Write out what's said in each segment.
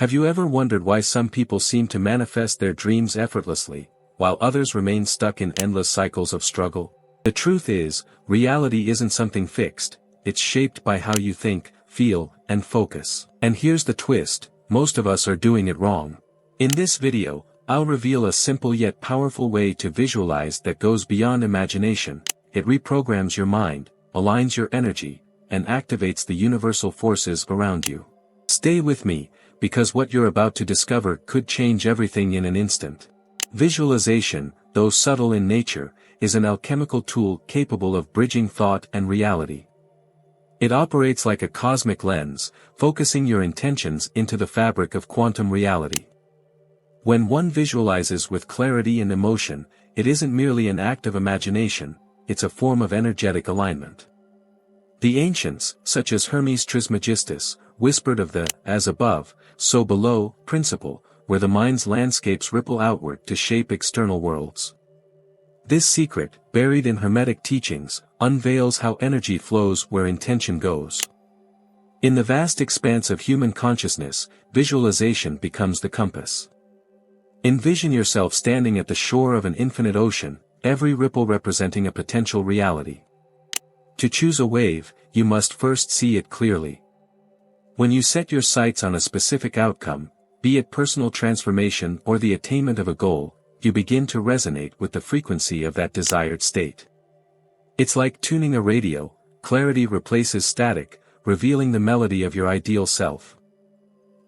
Have you ever wondered why some people seem to manifest their dreams effortlessly, while others remain stuck in endless cycles of struggle? The truth is, reality isn't something fixed, it's shaped by how you think, feel, and focus. And here's the twist, most of us are doing it wrong. In this video, I'll reveal a simple yet powerful way to visualize that goes beyond imagination. It reprograms your mind, aligns your energy, and activates the universal forces around you. Stay with me, because what you're about to discover could change everything in an instant. Visualization, though subtle in nature, is an alchemical tool capable of bridging thought and reality. It operates like a cosmic lens, focusing your intentions into the fabric of quantum reality. When one visualizes with clarity and emotion, it isn't merely an act of imagination, it's a form of energetic alignment. The ancients, such as Hermes Trismegistus, whispered of the as above, so below principle, where the mind's landscapes ripple outward to shape external worlds. This secret, buried in Hermetic teachings, unveils how energy flows where intention goes. In the vast expanse of human consciousness, visualization becomes the compass. Envision yourself standing at the shore of an infinite ocean, every ripple representing a potential reality. To choose a wave, you must first see it clearly. When you set your sights on a specific outcome, be it personal transformation or the attainment of a goal, you begin to resonate with the frequency of that desired state. It's like tuning a radio, clarity replaces static, revealing the melody of your ideal self.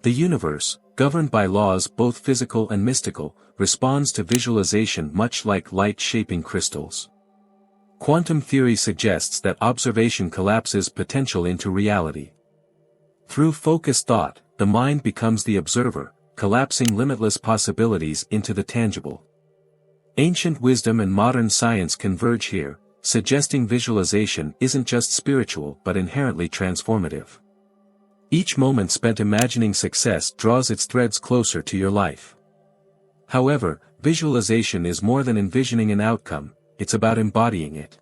The universe, governed by laws both physical and mystical, responds to visualization much like light shaping crystals. Quantum theory suggests that observation collapses potential into reality. Through focused thought, the mind becomes the observer, collapsing limitless possibilities into the tangible. Ancient wisdom and modern science converge here, suggesting visualization isn't just spiritual but inherently transformative. Each moment spent imagining success draws its threads closer to your life. However, visualization is more than envisioning an outcome, it's about embodying it.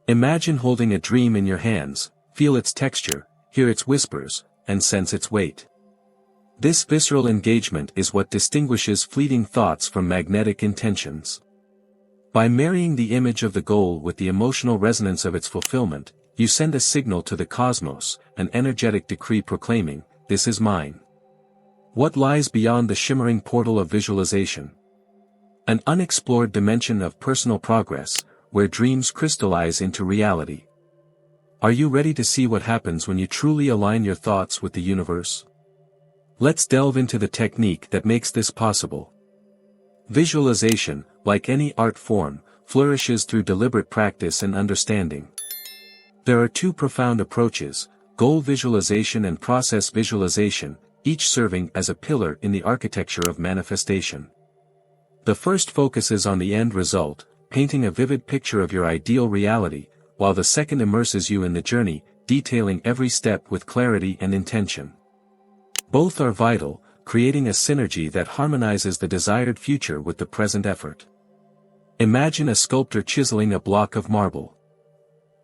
Imagine holding a dream in your hands, feel its texture, hear its whispers, and sense its weight. This visceral engagement is what distinguishes fleeting thoughts from magnetic intentions. By marrying the image of the goal with the emotional resonance of its fulfillment, you send a signal to the cosmos, an energetic decree proclaiming, "This is mine." What lies beyond the shimmering portal of visualization? An unexplored dimension of personal progress, where dreams crystallize into reality. Are you ready to see what happens when you truly align your thoughts with the universe? Let's delve into the technique that makes this possible. Visualization, like any art form, flourishes through deliberate practice and understanding. There are two profound approaches, goal visualization and process visualization, each serving as a pillar in the architecture of manifestation. The first focuses on the end result, painting a vivid picture of your ideal reality, while the second immerses you in the journey, detailing every step with clarity and intention. Both are vital, creating a synergy that harmonizes the desired future with the present effort. Imagine a sculptor chiseling a block of marble.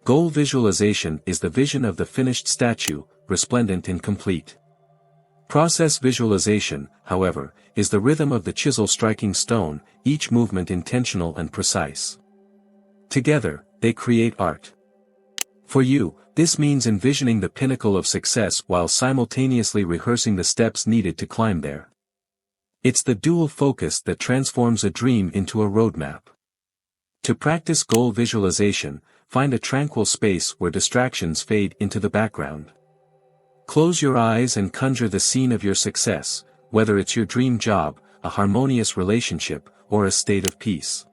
Goal visualization is the vision of the finished statue, resplendent and complete. Process visualization, however, is the rhythm of the chisel striking stone, each movement intentional and precise. Together, they create art. For you, this means envisioning the pinnacle of success while simultaneously rehearsing the steps needed to climb there. It's the dual focus that transforms a dream into a roadmap. To practice goal visualization, find a tranquil space where distractions fade into the background. Close your eyes and conjure the scene of your success, whether it's your dream job, a harmonious relationship, or a state of peace.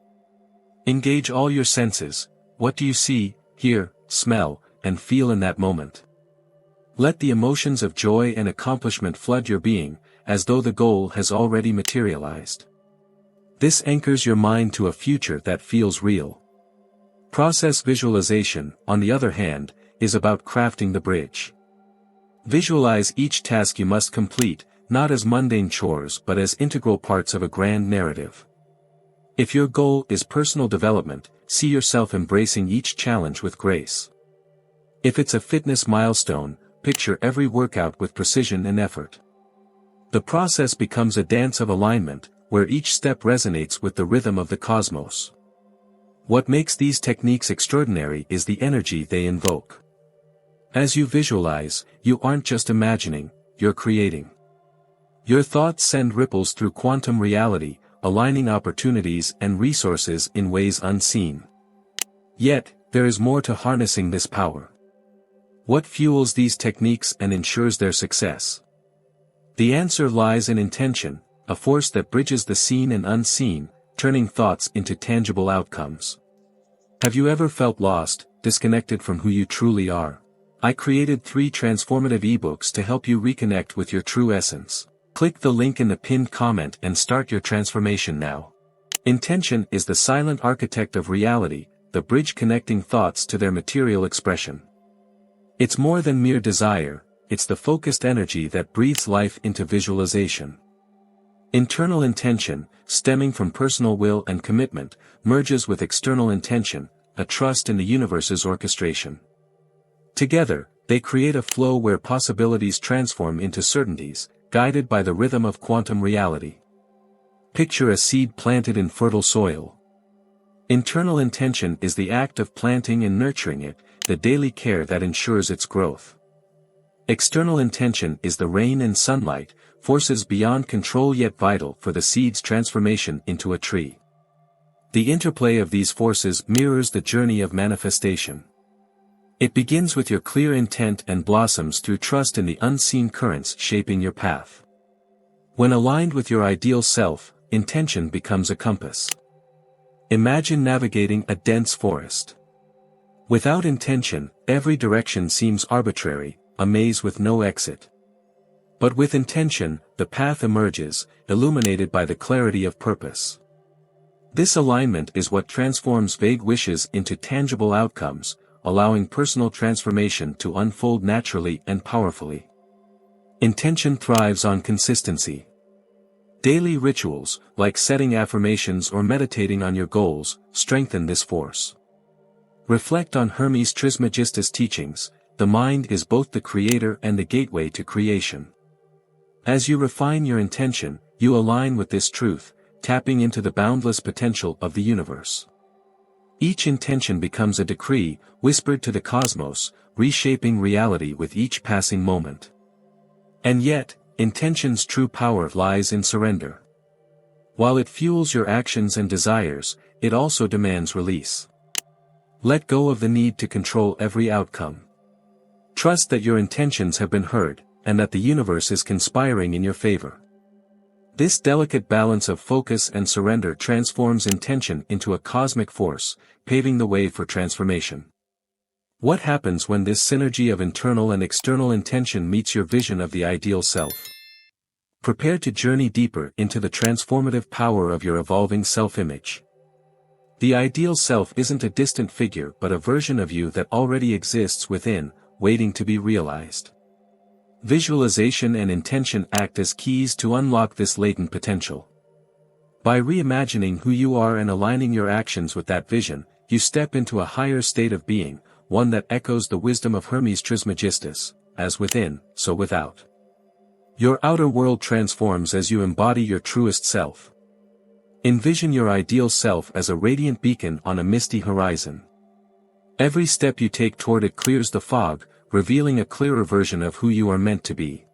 Engage all your senses. What do you see, hear, smell, and feel in that moment? Let the emotions of joy and accomplishment flood your being, as though the goal has already materialized. This anchors your mind to a future that feels real. Process visualization, on the other hand, is about crafting the bridge. Visualize each task you must complete, not as mundane chores but as integral parts of a grand narrative. If your goal is personal development, see yourself embracing each challenge with grace. If it's a fitness milestone, picture every workout with precision and effort. The process becomes a dance of alignment, where each step resonates with the rhythm of the cosmos. What makes these techniques extraordinary is the energy they invoke. As you visualize, you aren't just imagining, you're creating. Your thoughts send ripples through quantum reality, aligning opportunities and resources in ways unseen. Yet, there is more to harnessing this power. What fuels these techniques and ensures their success? The answer lies in intention, a force that bridges the seen and unseen, turning thoughts into tangible outcomes. Have you ever felt lost, disconnected from who you truly are? I created 3 transformative ebooks to help you reconnect with your true essence. Click the link in the pinned comment and start your transformation now. Intention is the silent architect of reality, the bridge connecting thoughts to their material expression. It's more than mere desire, it's the focused energy that breathes life into visualization. Internal intention, stemming from personal will and commitment, merges with external intention, a trust in the universe's orchestration. Together, they create a flow where possibilities transform into certainties, guided by the rhythm of quantum reality. Picture a seed planted in fertile soil. Internal intention is the act of planting and nurturing it, the daily care that ensures its growth. External intention is the rain and sunlight, forces beyond control yet vital for the seed's transformation into a tree. The interplay of these forces mirrors the journey of manifestation. It begins with your clear intent and blossoms through trust in the unseen currents shaping your path. When aligned with your ideal self, intention becomes a compass. Imagine navigating a dense forest. Without intention, every direction seems arbitrary, a maze with no exit. But with intention, the path emerges, illuminated by the clarity of purpose. This alignment is what transforms vague wishes into tangible outcomes, allowing personal transformation to unfold naturally and powerfully. Intention thrives on consistency. Daily rituals, like setting affirmations or meditating on your goals, strengthen this force. Reflect on Hermes Trismegistus' teachings: the mind is both the creator and the gateway to creation. As you refine your intention, you align with this truth, tapping into the boundless potential of the universe. Each intention becomes a decree, whispered to the cosmos, reshaping reality with each passing moment. And yet, intention's true power lies in surrender. While it fuels your actions and desires, it also demands release. Let go of the need to control every outcome. Trust that your intentions have been heard, and that the universe is conspiring in your favor. This delicate balance of focus and surrender transforms intention into a cosmic force, paving the way for transformation. What happens when this synergy of internal and external intention meets your vision of the ideal self? Prepare to journey deeper into the transformative power of your evolving self-image. The ideal self isn't a distant figure but a version of you that already exists within, waiting to be realized. Visualization and intention act as keys to unlock this latent potential. By reimagining who you are and aligning your actions with that vision, you step into a higher state of being, one that echoes the wisdom of Hermes Trismegistus: as within, so without. Your outer world transforms as you embody your truest self. Envision your ideal self as a radiant beacon on a misty horizon. Every step you take toward it clears the fog, revealing a clearer version of who you are meant to be.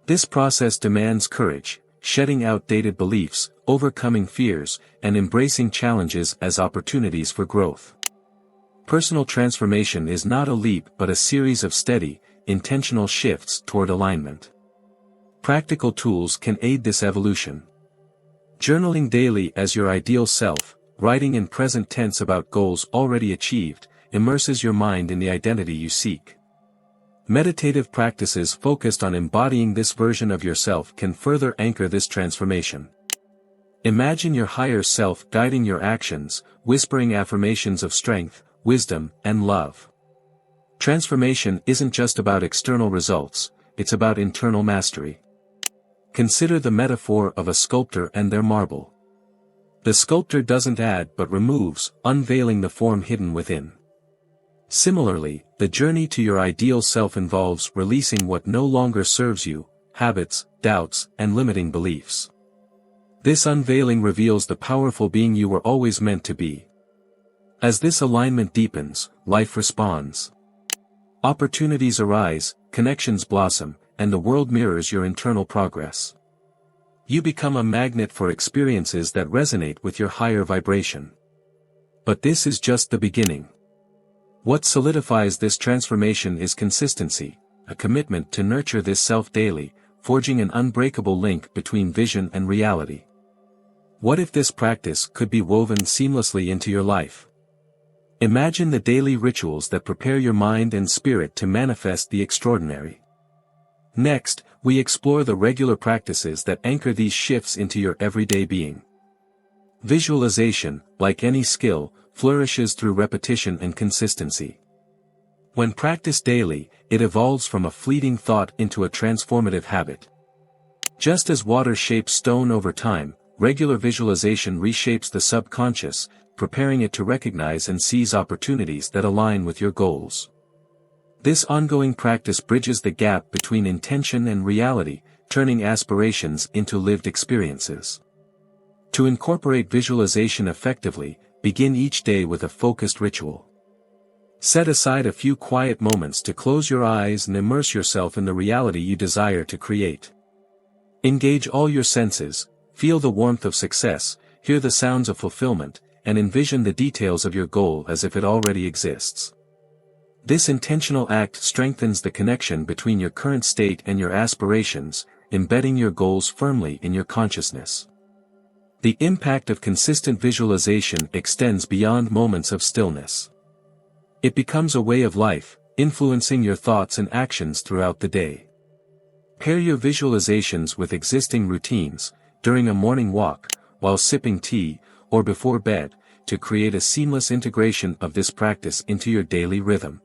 This process demands courage, shedding outdated beliefs, overcoming fears, and embracing challenges as opportunities for growth. Personal transformation is not a leap but a series of steady, intentional shifts toward alignment. Practical tools can aid this evolution. Journaling daily as your ideal self, writing in present tense about goals already achieved, immerses your mind in the identity you seek. Meditative practices focused on embodying this version of yourself can further anchor this transformation. Imagine your higher self guiding your actions, whispering affirmations of strength, wisdom, and love. Transformation isn't just about external results, it's about internal mastery. Consider the metaphor of a sculptor and their marble. The sculptor doesn't add but removes, unveiling the form hidden within. Similarly, the journey to your ideal self involves releasing what no longer serves you, habits, doubts, and limiting beliefs. This unveiling reveals the powerful being you were always meant to be. As this alignment deepens, life responds. Opportunities arise, connections blossom, and the world mirrors your internal progress. You become a magnet for experiences that resonate with your higher vibration. But this is just the beginning. What solidifies this transformation is consistency, a commitment to nurture this self daily, forging an unbreakable link between vision and reality. What if this practice could be woven seamlessly into your life? Imagine the daily rituals that prepare your mind and spirit to manifest the extraordinary. Next, we explore the regular practices that anchor these shifts into your everyday being. Visualization, like any skill, flourishes through repetition and consistency. When practiced daily, it evolves from a fleeting thought into a transformative habit. Just as water shapes stone over time, regular visualization reshapes the subconscious, preparing it to recognize and seize opportunities that align with your goals. This ongoing practice bridges the gap between intention and reality, turning aspirations into lived experiences. To incorporate visualization effectively, begin each day with a focused ritual. Set aside a few quiet moments to close your eyes and immerse yourself in the reality you desire to create. Engage all your senses, feel the warmth of success, hear the sounds of fulfillment, and envision the details of your goal as if it already exists. This intentional act strengthens the connection between your current state and your aspirations, embedding your goals firmly in your consciousness. The impact of consistent visualization extends beyond moments of stillness. It becomes a way of life, influencing your thoughts and actions throughout the day. Pair your visualizations with existing routines, during a morning walk, while sipping tea, or before bed, to create a seamless integration of this practice into your daily rhythm.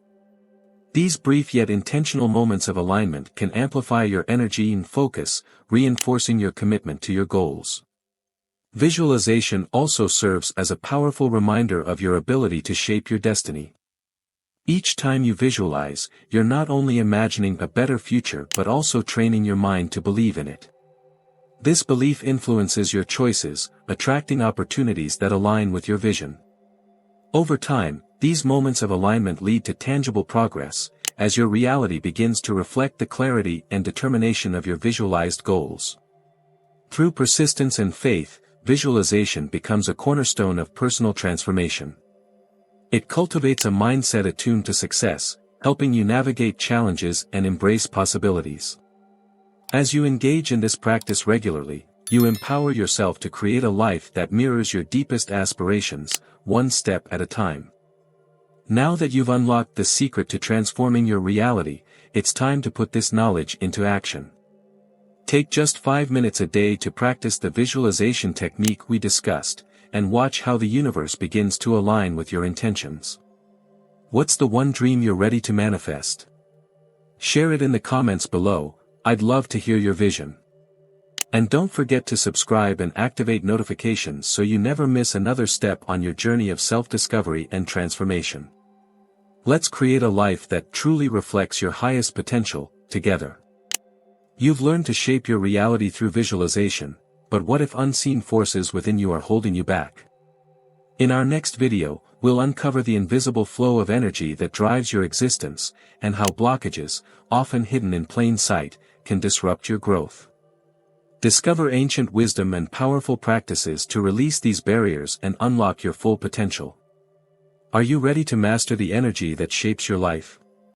These brief yet intentional moments of alignment can amplify your energy and focus, reinforcing your commitment to your goals. Visualization also serves as a powerful reminder of your ability to shape your destiny. Each time you visualize, you're not only imagining a better future but also training your mind to believe in it. This belief influences your choices, attracting opportunities that align with your vision. Over time, these moments of alignment lead to tangible progress, as your reality begins to reflect the clarity and determination of your visualized goals. Through persistence and faith, visualization becomes a cornerstone of personal transformation. It cultivates a mindset attuned to success, helping you navigate challenges and embrace possibilities. As you engage in this practice regularly, you empower yourself to create a life that mirrors your deepest aspirations, one step at a time. Now that you've unlocked the secret to transforming your reality, it's time to put this knowledge into action. Take just 5 minutes a day to practice the visualization technique we discussed, and watch how the universe begins to align with your intentions. What's the one dream you're ready to manifest? Share it in the comments below. I'd love to hear your vision. And don't forget to subscribe and activate notifications so you never miss another step on your journey of self-discovery and transformation. Let's create a life that truly reflects your highest potential, together. You've learned to shape your reality through visualization, but what if unseen forces within you are holding you back? In our next video, we'll uncover the invisible flow of energy that drives your existence, and how blockages, often hidden in plain sight, can disrupt your growth. Discover ancient wisdom and powerful practices to release these barriers and unlock your full potential. Are you ready to master the energy that shapes your life?